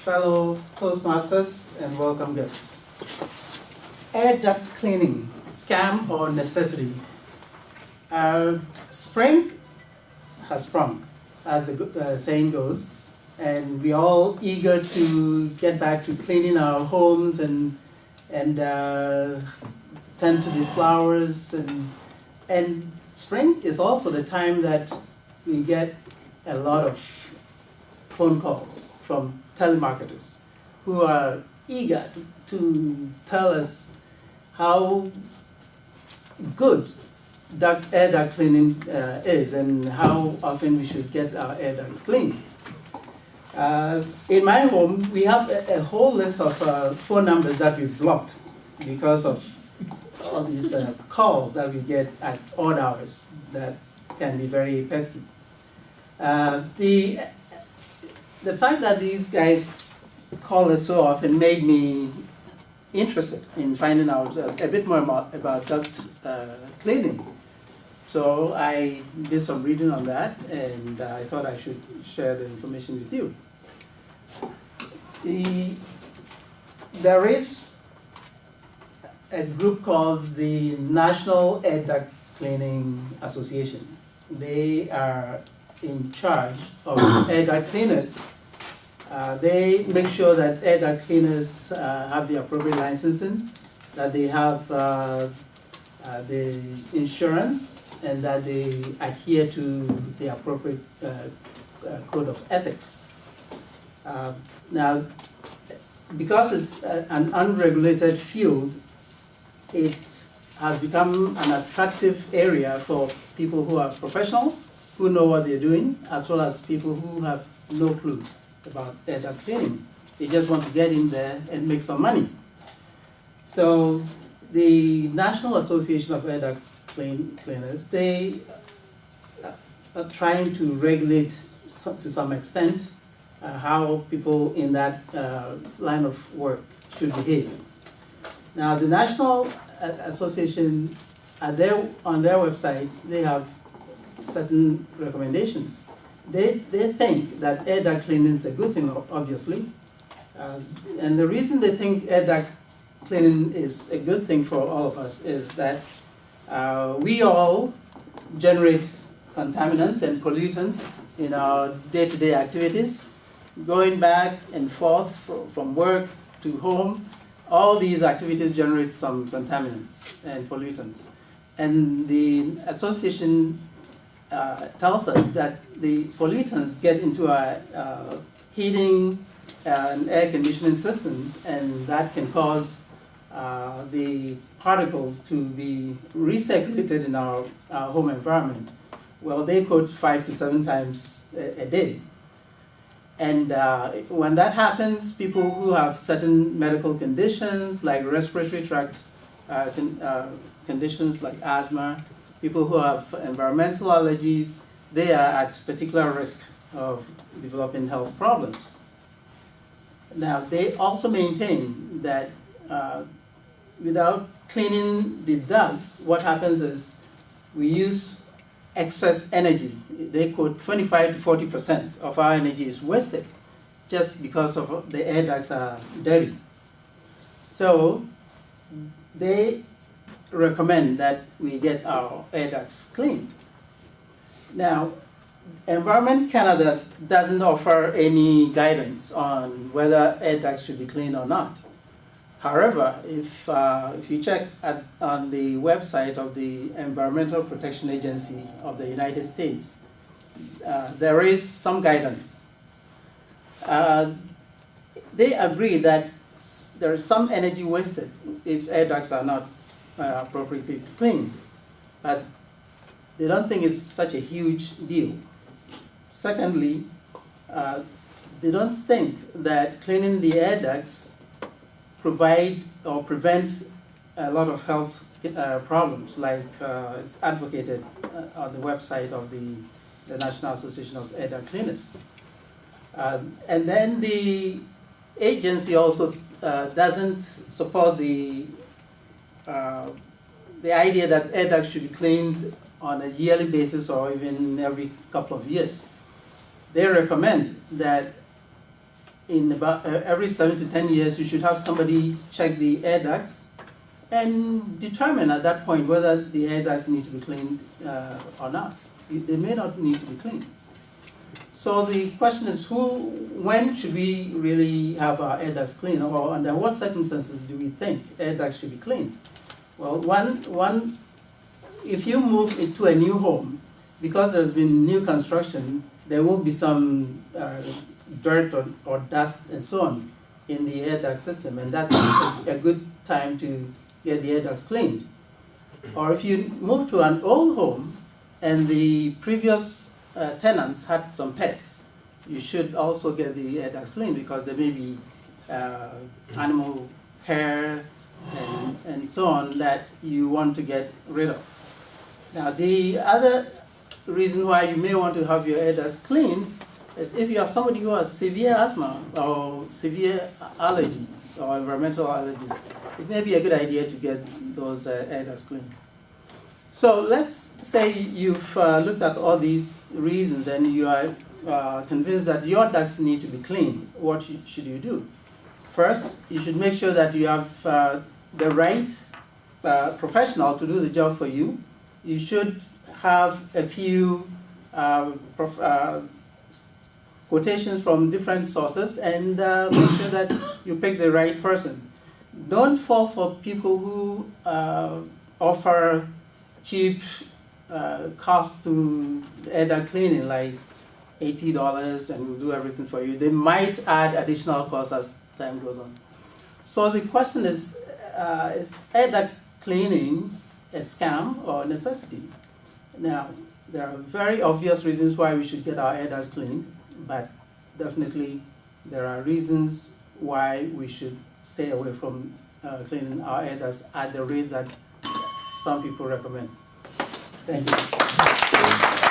fellow Toastmasters and welcome guests. Air duct cleaning, scam or necessity? Spring has sprung, as the saying goes, and we're all eager to get back to cleaning our homes and tend to the flowers, and spring is also the time that we get a lot of phone calls from telemarketers who are eager to tell us how good air duct cleaning is and how often we should get our air ducts cleaned. In my home, we have a whole list of phone numbers that we've blocked because of all these calls that we get at odd hours that can be very pesky. The fact that these guys call us so often made me interested in finding out a bit more about duct cleaning. So I did some reading on that, and I thought I should share the information with you. There is a group called the National Air Duct Cleaning Association. They are in charge of air duct cleaners. They make sure that air duct cleaners have the appropriate licensing, that they have the insurance, and that they adhere to the appropriate code of ethics. Now, because it's an unregulated field, it has become an attractive area for people who are professionals, who know what they're doing, as well as people who have no clue about air duct cleaning. They just want to get in there and make some money. So the National Association of Air Duct Cleaners, they are trying to regulate to some extent how people in that line of work should behave. Now, the National Association, on their website, they have certain recommendations. They think that air duct cleaning is a good thing, obviously. And the reason they think air duct cleaning is a good thing for all of us is that we all generate contaminants and pollutants in our day-to-day activities, going back and forth from work to home. All these activities generate some contaminants and pollutants. And the association tells us that the pollutants get into our heating and air conditioning systems, and that can cause the particles to be recirculated in our home environment. Well, they quote 5 to 7 times a day. And when that happens, people who have certain medical conditions like respiratory tract conditions like asthma, people who have environmental allergies, they are at particular risk of developing health problems. Now, they also maintain that without cleaning the ducts, what happens is we use excess energy. They quote 25 to 40% of our energy is wasted just because of the air ducts are dirty. So they recommend that we get our air ducts cleaned. Now, Environment Canada doesn't offer any guidance on whether air ducts should be cleaned or not. However, if you check on the website of the Environmental Protection Agency of the United States, there is some guidance. They agree that there is some energy wasted if air ducts are not appropriately cleaned, but they don't think it's such a huge deal. Secondly, they don't think that cleaning the air ducts provide or prevent a lot of health problems like it's advocated on the website of the National Association of Air Duct Cleaners. And then the agency also doesn't support the idea that air ducts should be cleaned on a yearly basis or even every couple of years. They recommend that in about every 7 to 10 years, you should have somebody check the air ducts and determine at that point whether the air ducts need to be cleaned or not. They may not need to be cleaned. So the question is, when should we really have our air ducts cleaned, or under what circumstances do we think air ducts should be cleaned? Well, one, if you move into a new home, because there's been new construction, there will be some dirt or dust and so on in the air duct system, and that's a good time to get the air ducts cleaned. Or if you move to an old home and the previous tenants had some pets, you should also get the air ducts cleaned, because there may be animal hair and so on that you want to get rid of. Now, the other reason why you may want to have your air ducts cleaned is if you have somebody who has severe asthma or severe allergies or environmental allergies. It may be a good idea to get those air ducts cleaned. So let's say you've looked at all these reasons and you are convinced that your ducts need to be cleaned. What should you do? First, you should make sure that you have the right professional to do the job for you. You should have a few quotations from different sources and make sure that you pick the right person. Don't fall for people who offer cheap cost to air duct cleaning, like $80 and we'll do everything for you. They might add additional costs as time goes on. So the question is air duct cleaning a scam or a necessity? Now, there are very obvious reasons why we should get our air ducts cleaned, but definitely there are reasons why we should stay away from cleaning our air ducts at the rate that some people recommend. Thank you.